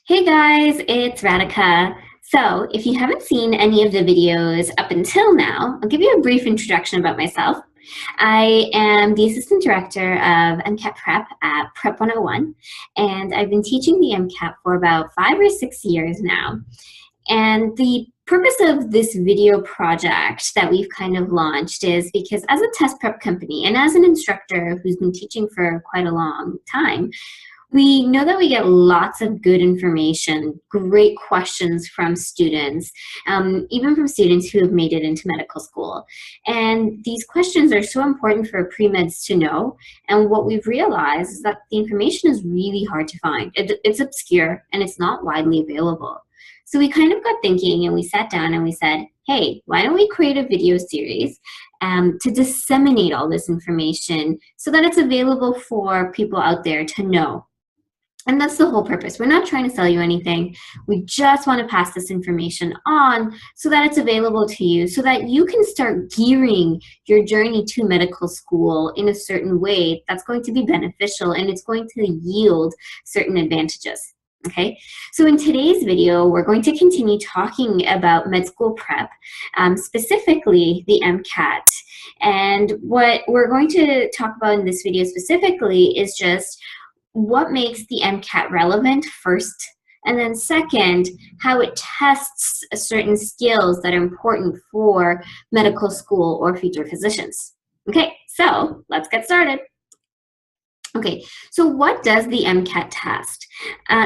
Hey guys, it's Radhika. So, if you haven't seen any of the videos up until now, I'll give you a brief introduction about myself. I am the Assistant Director of MCAT Prep at Prep 101, and I've been teaching the MCAT for about 5 or 6 years now. And the purpose of this video project that we've kind of launched is because as a test prep company and as an instructor who's been teaching for quite a long time, we know that we get lots of good information, great questions from students, even from students who have made it into medical school. And these questions are so important for pre-meds to know. And what we've realized is that the information is really hard to find. It's obscure and it's not widely available. So we kind of got thinking and we sat down and we said, hey, why don't we create a video series to disseminate all this information so that it's available for people out there to know. And that's the whole purpose. We're not trying to sell you anything. We just want to pass this information on so that it's available to you so that you can start gearing your journey to medical school in a certain way that's going to be beneficial and it's going to yield certain advantages. Okay, so in today's video, we're going to continue talking about med school prep, specifically the MCAT. And what we're going to talk about in this video specifically is just what makes the MCAT relevant first, and then second, how it tests certain skills that are important for medical school or future physicians. Okay, so let's get started. Okay, so what does the MCAT test?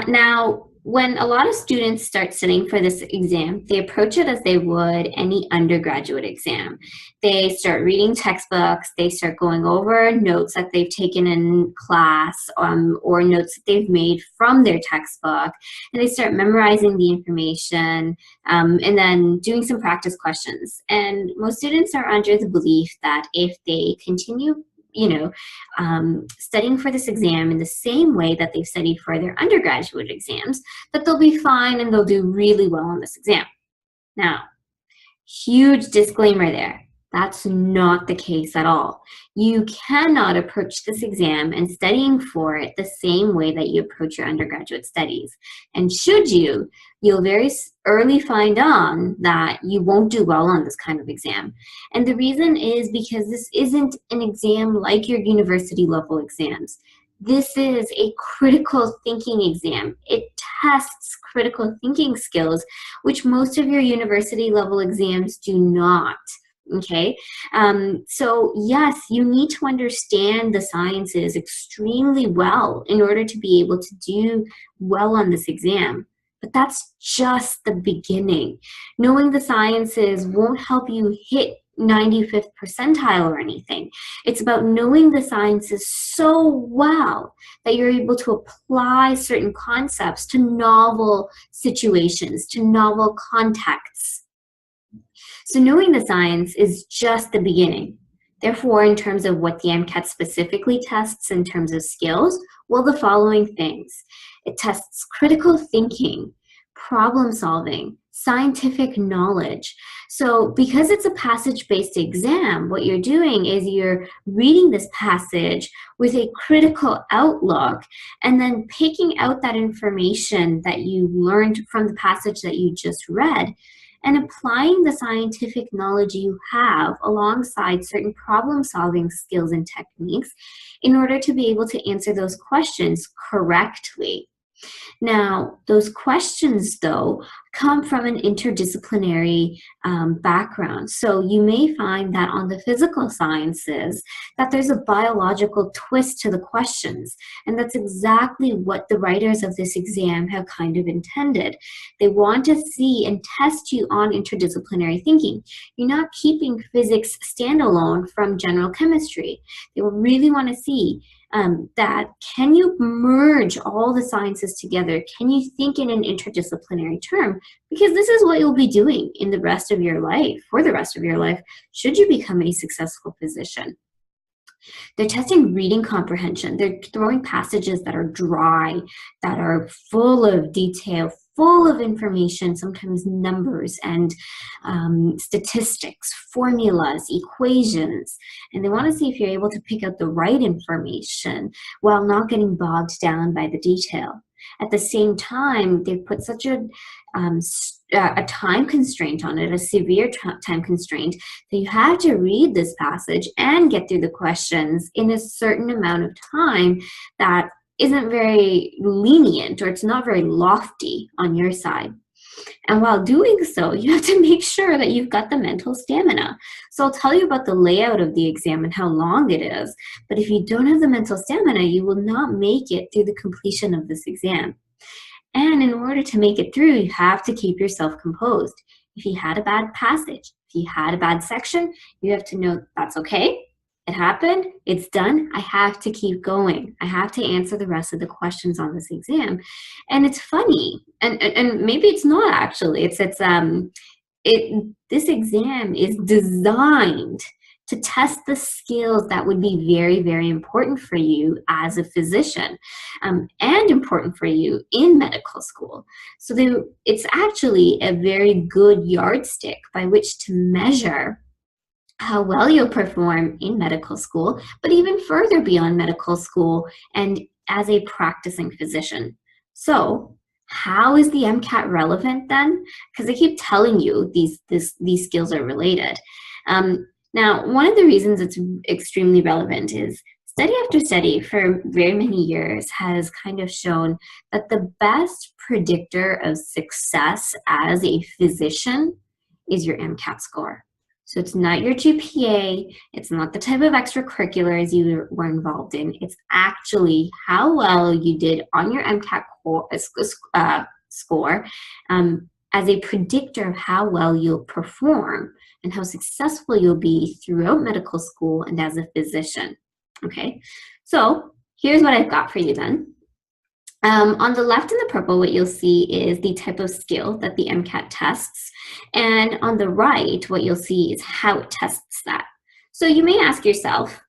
Now, when a lot of students start studying for this exam, they approach it as they would any undergraduate exam. They start reading textbooks, they start going over notes that they've taken in class or notes that they've made from their textbook, and they start memorizing the information and then doing some practice questions. And most students are under the belief that if they continue studying for this exam in the same way that they've studied for their undergraduate exams, that they'll be fine and they'll do really well on this exam. Now, huge disclaimer there. That's not the case at all. You cannot approach this exam and studying for it the same way that you approach your undergraduate studies. And should you, you'll very early find on that you won't do well on this kind of exam. And the reason is because this isn't an exam like your university level exams. This is a critical thinking exam. It tests critical thinking skills, which most of your university level exams do not. Okay, so yes, you need to understand the sciences extremely well in order to be able to do well on this exam. But that's just the beginning. Knowing the sciences won't help you hit 95th percentile or anything. It's about knowing the sciences so well that you're able to apply certain concepts to novel situations, to novel contexts. So knowing the science is just the beginning. Therefore, in terms of what the MCAT specifically tests in terms of skills, well, the following things. It tests critical thinking, problem solving, scientific knowledge. So because it's a passage-based exam, what you're doing is you're reading this passage with a critical outlook and then picking out that information that you learned from the passage that you just read and applying the scientific knowledge you have alongside certain problem-solving skills and techniques in order to be able to answer those questions correctly. Now, those questions, though, come from an interdisciplinary background. So you may find that on the physical sciences that there's a biological twist to the questions. And that's exactly what the writers of this exam have kind of intended. They want to see and test you on interdisciplinary thinking. You're not keeping physics standalone from general chemistry. They will really want to see that can you merge all the sciences together? Can you think in an interdisciplinary term? Because this is what you'll be doing in the rest of your life, for the rest of your life, should you become a successful physician. They're testing reading comprehension. They're throwing passages that are dry, that are full of detail, full of information, sometimes numbers and statistics, formulas, equations. And they want to see if you're able to pick out the right information while not getting bogged down by the detail. At the same time, they've put such a time constraint on it, a severe time constraint, that you have to read this passage and get through the questions in a certain amount of time that isn't very lenient, or it's not very lofty on your side. And while doing so, you have to make sure that you've got the mental stamina. So I'll tell you about the layout of the exam and how long it is. But if you don't have the mental stamina, you will not make it through the completion of this exam. And in order to make it through, you have to keep yourself composed. If you had a bad passage, if you had a bad section, you have to know that's okay. It happened, it's done, I have to keep going. I have to answer the rest of the questions on this exam. And it's funny, and maybe it's not actually, this exam is designed to test the skills that would be very, very important for you as a physician, and important for you in medical school. So it's actually a very good yardstick by which to measure how well you'll perform in medical school, but even further beyond medical school and as a practicing physician. So how is the MCAT relevant then? Because I keep telling you these skills are related. Now, one of the reasons it's extremely relevant is study after study for very many years has kind of shown that the best predictor of success as a physician is your MCAT score. So it's not your GPA, it's not the type of extracurriculars you were involved in, it's actually how well you did on your MCAT score as a predictor of how well you'll perform and how successful you'll be throughout medical school and as a physician. Okay, so here's what I've got for you then. On the left in the purple, what you'll see is the type of skill that the MCAT tests. And on the right, what you'll see is how it tests that. So you may ask yourself,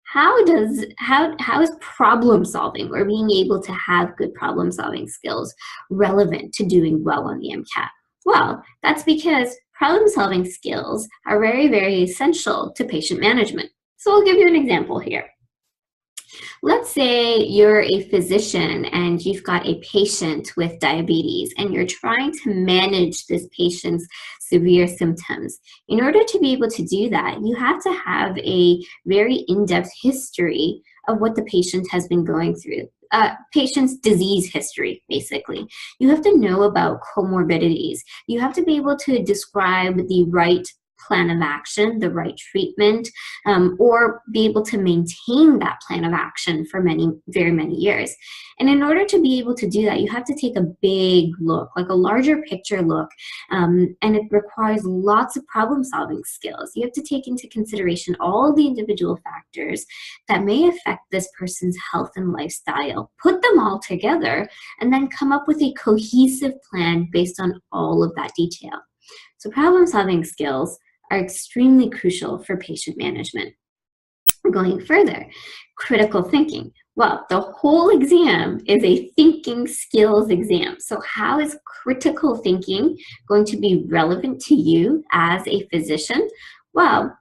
how is problem solving, or being able to have good problem solving skills, relevant to doing well on the MCAT? Well, that's because problem solving skills are very, very essential to patient management. So I'll give you an example here. Let's say you're a physician and you've got a patient with diabetes and you're trying to manage this patient's severe symptoms. In order to be able to do that, you have to have a very in-depth history of what the patient has been going through. Patient's disease history, basically. You have to know about comorbidities. You have to be able to describe the right plan of action, the right treatment, or be able to maintain that plan of action for very many years. And in order to be able to do that, you have to take a big look, like a larger picture look, and it requires lots of problem solving skills. You have to take into consideration all the individual factors that may affect this person's health and lifestyle, put them all together, and then come up with a cohesive plan based on all of that detail. So problem solving skills are extremely crucial for patient management. Going further, critical thinking. Well, the whole exam is a thinking skills exam. So how is critical thinking going to be relevant to you as a physician? Well,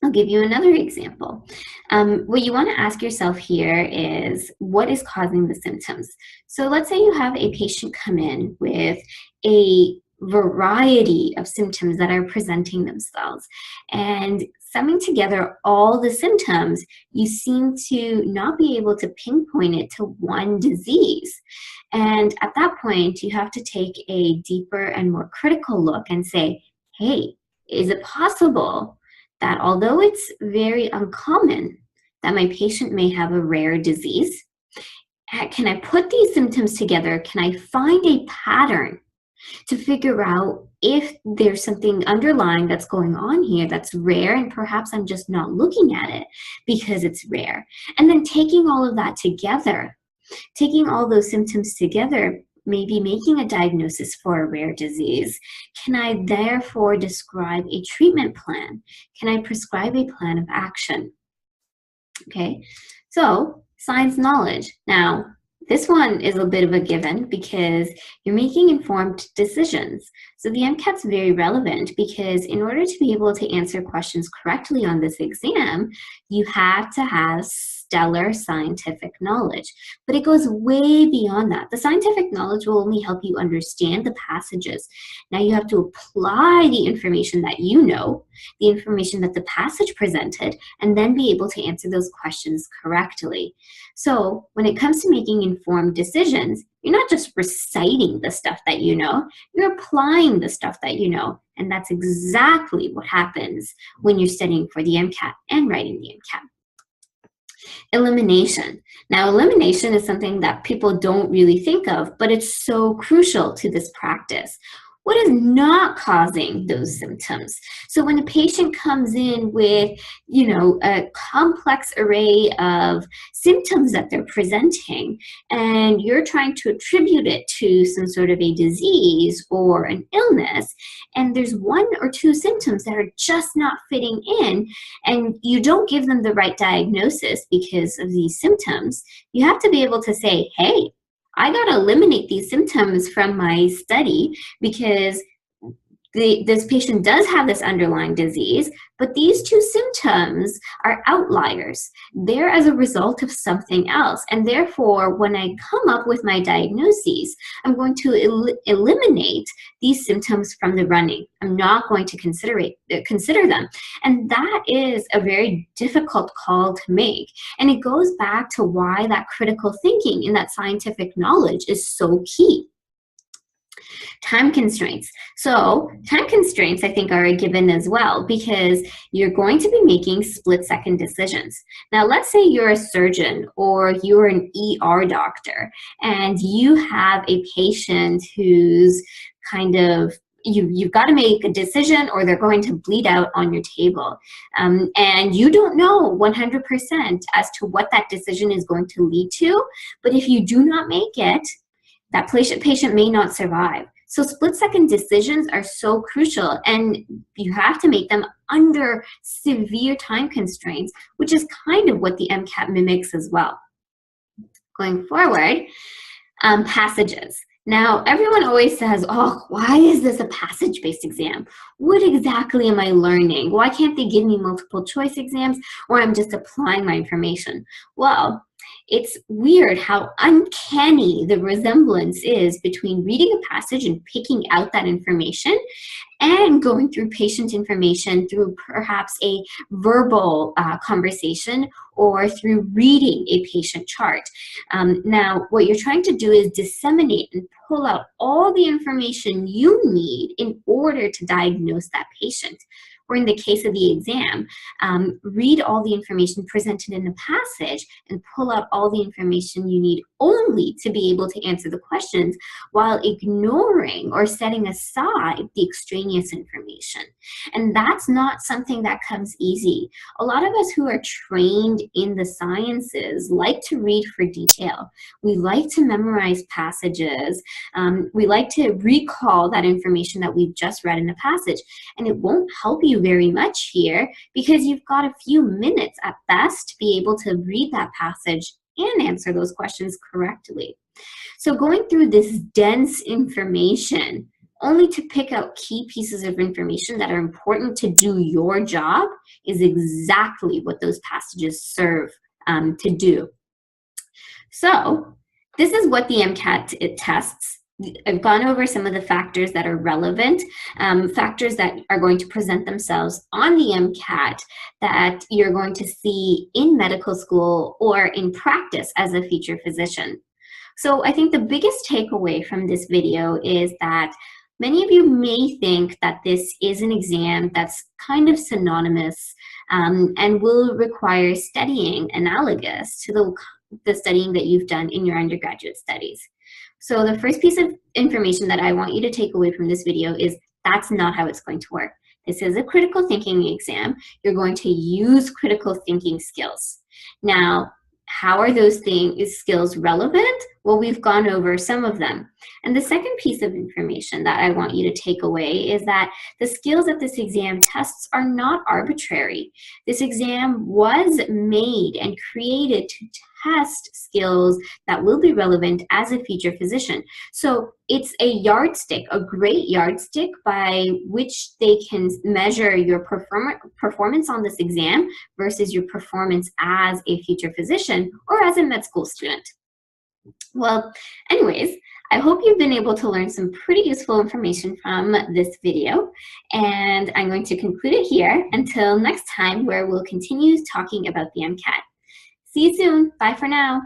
I'll give you another example. What you want to ask yourself here is, what is causing the symptoms? So let's say you have a patient come in with a variety of symptoms that are presenting themselves, and summing together all the symptoms, you seem to not be able to pinpoint it to one disease. And at that point, you have to take a deeper and more critical look and say, hey, is it possible that although it's very uncommon that my patient may have a rare disease, can I put these symptoms together? Can I find a pattern to figure out if there's something underlying that's going on here that's rare, and perhaps I'm just not looking at it because it's rare? And then taking all of that together, taking all those symptoms together, maybe making a diagnosis for a rare disease. Can I therefore describe a treatment plan? Can I prescribe a plan of action? Okay, so science knowledge. Now, this one is a bit of a given because you're making informed decisions. So the MCAT's very relevant because in order to be able to answer questions correctly on this exam, you have to have stellar scientific knowledge. But it goes way beyond that. The scientific knowledge will only help you understand the passages. Now you have to apply the information that you know, the information that the passage presented, and then be able to answer those questions correctly. So when it comes to making informed decisions, you're not just reciting the stuff that you know, you're applying the stuff that you know. And that's exactly what happens when you're studying for the MCAT and writing the MCAT. Elimination. Now, elimination is something that people don't really think of, but it's so crucial to this practice. What is not causing those symptoms? So when a patient comes in with, a complex array of symptoms that they're presenting, and you're trying to attribute it to some sort of a disease or an illness, and there's one or two symptoms that are just not fitting in, and you don't give them the right diagnosis because of these symptoms, you have to be able to say, hey, I got to eliminate these symptoms from my study because this patient does have this underlying disease, but these two symptoms are outliers. They're as a result of something else. And therefore, when I come up with my diagnoses, I'm going to eliminate these symptoms from the running. I'm not going to consider them. And that is a very difficult call to make. And it goes back to why that critical thinking and that scientific knowledge is so key. Time constraints. So time constraints, I think, are a given as well because you're going to be making split-second decisions. Now, let's say you're a surgeon or you're an ER doctor and you have a patient who's kind of you've got to make a decision or they're going to bleed out on your table. And you don't know 100% as to what that decision is going to lead to. But if you do not make it, that patient may not survive. So split-second decisions are so crucial, and you have to make them under severe time constraints, which is kind of what the MCAT mimics as well. Going forward, passages. Now, everyone always says, oh, why is this a passage-based exam? What exactly am I learning? Why can't they give me multiple choice exams or I'm just applying my information? Well, it's weird how uncanny the resemblance is between reading a passage and picking out that information and going through patient information through perhaps a verbal conversation or through reading a patient chart. Now, what you're trying to do is disseminate and pull out all the information you need in order to diagnose that patient. Or in the case of the exam, read all the information presented in the passage and pull out all the information you need only to be able to answer the questions while ignoring or setting aside the extraneous information. And that's not something that comes easy. A lot of us who are trained in the sciences like to read for detail. We like to memorize passages. We like to recall that information that we've just read in a passage. And it won't help you very much here because you've got a few minutes at best to be able to read that passage and answer those questions correctly. So going through this dense information only to pick out key pieces of information that are important to do your job is exactly what those passages serve to do. So this is what the MCAT tests. I've gone over some of the factors that are relevant, factors that are going to present themselves on the MCAT that you're going to see in medical school or in practice as a future physician. So I think the biggest takeaway from this video is that many of you may think that this is an exam that's kind of synonymous and will require studying analogous to the studying that you've done in your undergraduate studies. So the first piece of information that I want you to take away from this video is that's not how it's going to work. This is a critical thinking exam. You're going to use critical thinking skills. Now, how are those skills relevant? Well, we've gone over some of them. And the second piece of information that I want you to take away is that the skills that this exam tests are not arbitrary. This exam was made and created to test skills that will be relevant as a future physician. So it's a yardstick, a great yardstick by which they can measure your performance on this exam versus your performance as a future physician or as a med school student. Well, anyways, I hope you've been able to learn some pretty useful information from this video, and I'm going to conclude it here until next time, where we'll continue talking about the MCAT. See you soon. Bye for now.